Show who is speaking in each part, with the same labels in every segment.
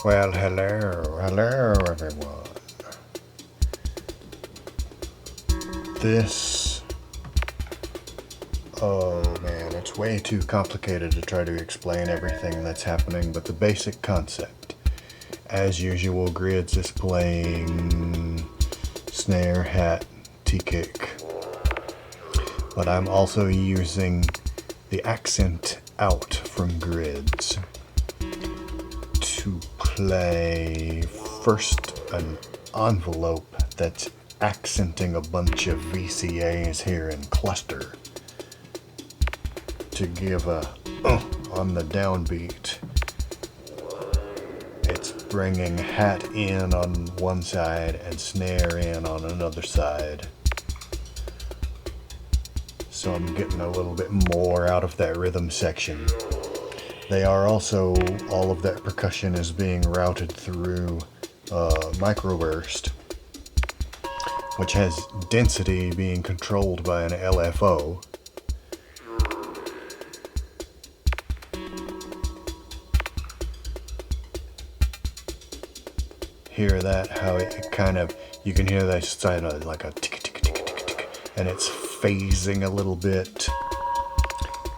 Speaker 1: Well, hello everyone. This, oh man, it's way too complicated to try to explain everything that's happening, but the basic concept. As usual, grids is playing snare, hat, T-kick. But I'm also using the accent out from grids to play first an envelope that's accenting a bunch of VCAs here in cluster to give a on the downbeat. It's bringing hat in on one side and snare in on another side. So I'm getting a little bit more out of that rhythm section. They are also, all of that percussion is being routed through microburst, which has density being controlled by an LFO. Hear that, how it kind of, you can hear that side of like a tick tick tick tick tick, and it's phasing a little bit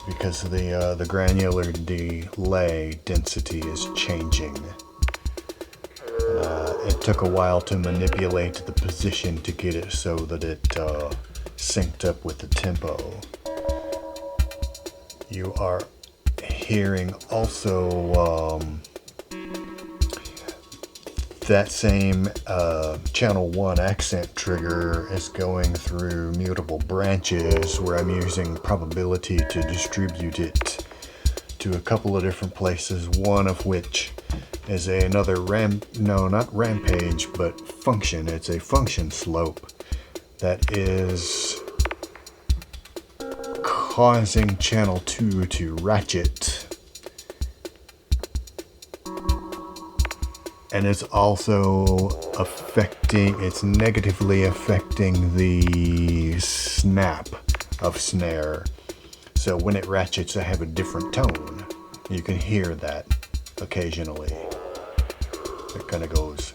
Speaker 1: because the granular delay density is changing. It took a while to manipulate the position to get it so that it synced up with the tempo. You are hearing also that same channel 1 accent trigger is going through mutable branches where I'm using probability to distribute it to a couple of different places, one of which is another not rampage, but function. It's a function slope that is causing channel 2 to ratchet. And it's also it's negatively affecting the snap of snare. So when it ratchets, I have a different tone. You can hear that occasionally. It kind of goes,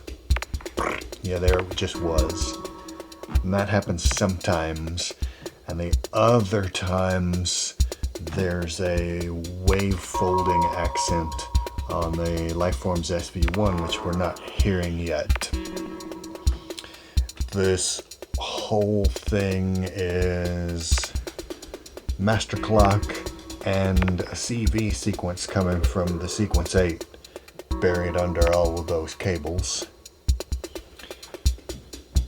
Speaker 1: yeah, there it just was. And that happens sometimes. And the other times, there's a wave folding accent on the Lifeforms SV1, which we're not hearing yet. This whole thing is master clock and a CV sequence coming from the sequence 8 buried under all of those cables.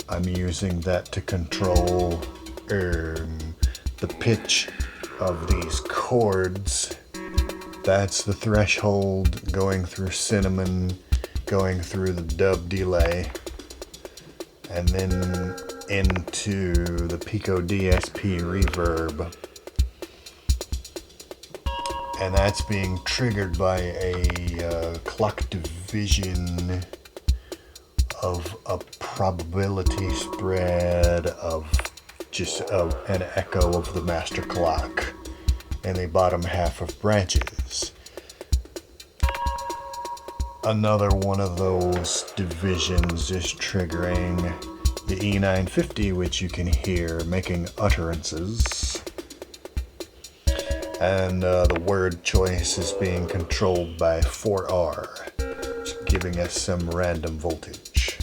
Speaker 1: I'm using that to control the pitch of these chords. That's the threshold going through cinnamon, going through the dub delay, and then into the Pico DSP reverb. And that's being triggered by a clock division of a probability spread of just an echo of the master clock in the bottom half of branches. Another one of those divisions is triggering the E950, which you can hear making utterances. And the word choice is being controlled by 4R, giving us some random voltage.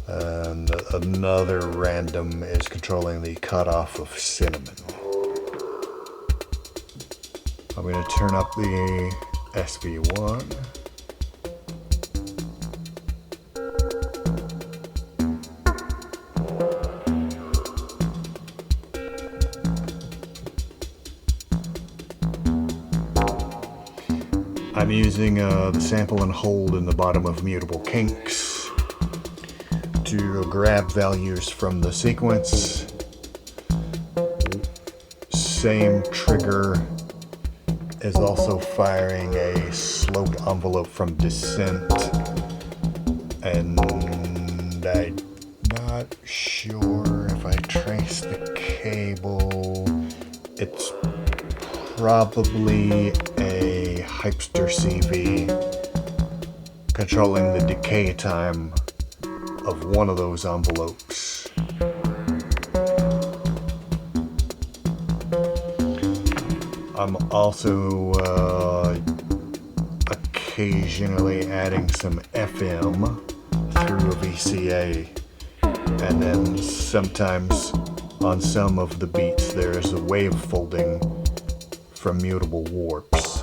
Speaker 1: And another random is controlling the cutoff of cinnamon. I'm going to turn up the SV1. I'm using the sample and hold in the bottom of mutable kinks to grab values from the sequence. Same trigger is also firing a sloped envelope from descent, and I'm not sure if I trace the cable. It's probably a Hypster CV, controlling the decay time of one of those envelopes. I'm also occasionally adding some FM through a VCA, and then sometimes on some of the beats there is a wave folding from mutable warps.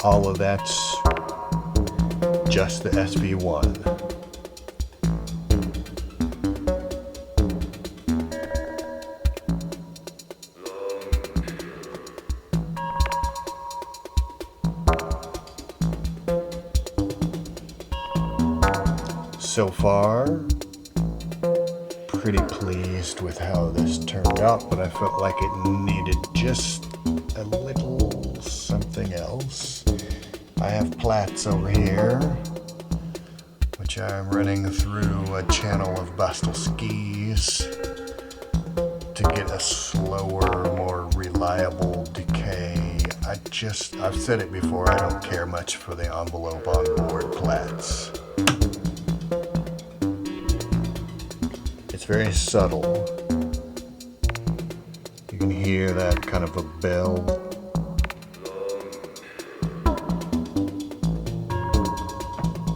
Speaker 1: All of that's just the SV1. So far, pretty pleased with how this turned out, but I felt like it needed just a little something else. I have plats over here, which I'm running through a channel of Bastel skis to get a slower, more reliable decay. I've said it before, I don't care much for the envelope on board plats. It's very subtle. You can hear that kind of a bell.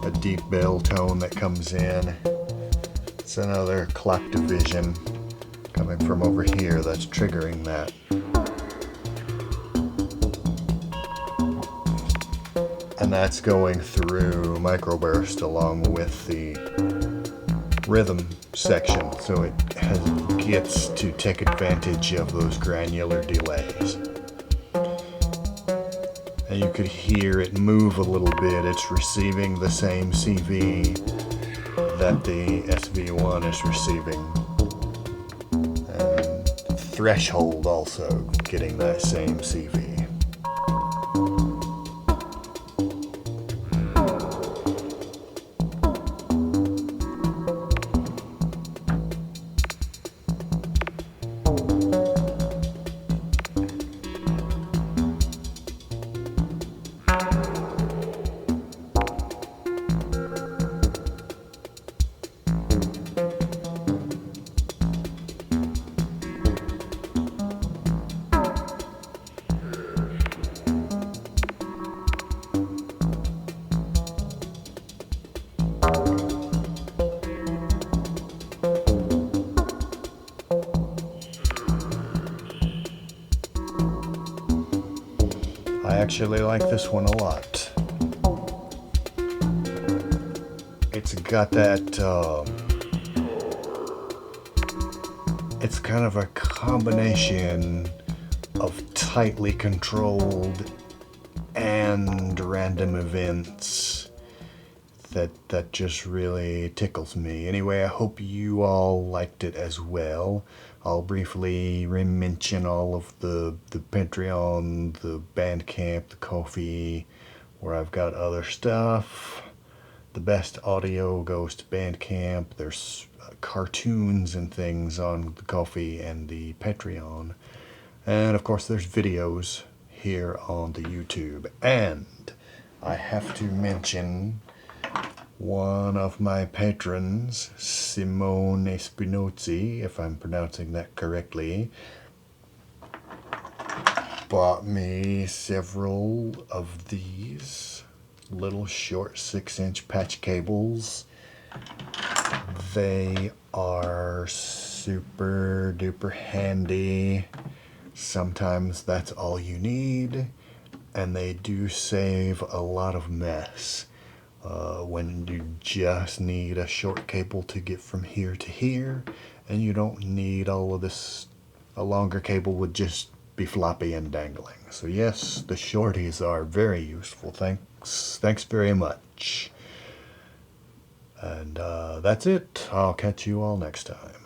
Speaker 1: A deep bell tone that comes in. It's another clock division coming from over here that's triggering that. And that's going through microburst along with the rhythm section, so it gets to take advantage of those granular delays. And you could hear it move a little bit. It's receiving the same CV that the SV1 is receiving. And threshold also getting that same CV. I actually like this one a lot. It's got that, it's kind of a combination of tightly controlled and random events that just really tickles me. Anyway, I hope you all liked it as well. I'll briefly mention all of the Patreon, the Bandcamp, the Ko-fi, where I've got other stuff. The best audio goes to Bandcamp. There's cartoons and things on the Ko-fi and the Patreon. And of course there's videos here on the YouTube. And I have to mention one of my patrons, Simone Spinozzi, if I'm pronouncing that correctly, bought me several of these little short 6-inch patch cables. They are super duper handy. Sometimes that's all you need, and they do save a lot of mess. When you just need a short cable to get from here to here, and you don't need all of this. A longer cable would just be floppy and dangling. So yes, the shorties are very useful. Thanks very much. And that's it. I'll catch you all next time.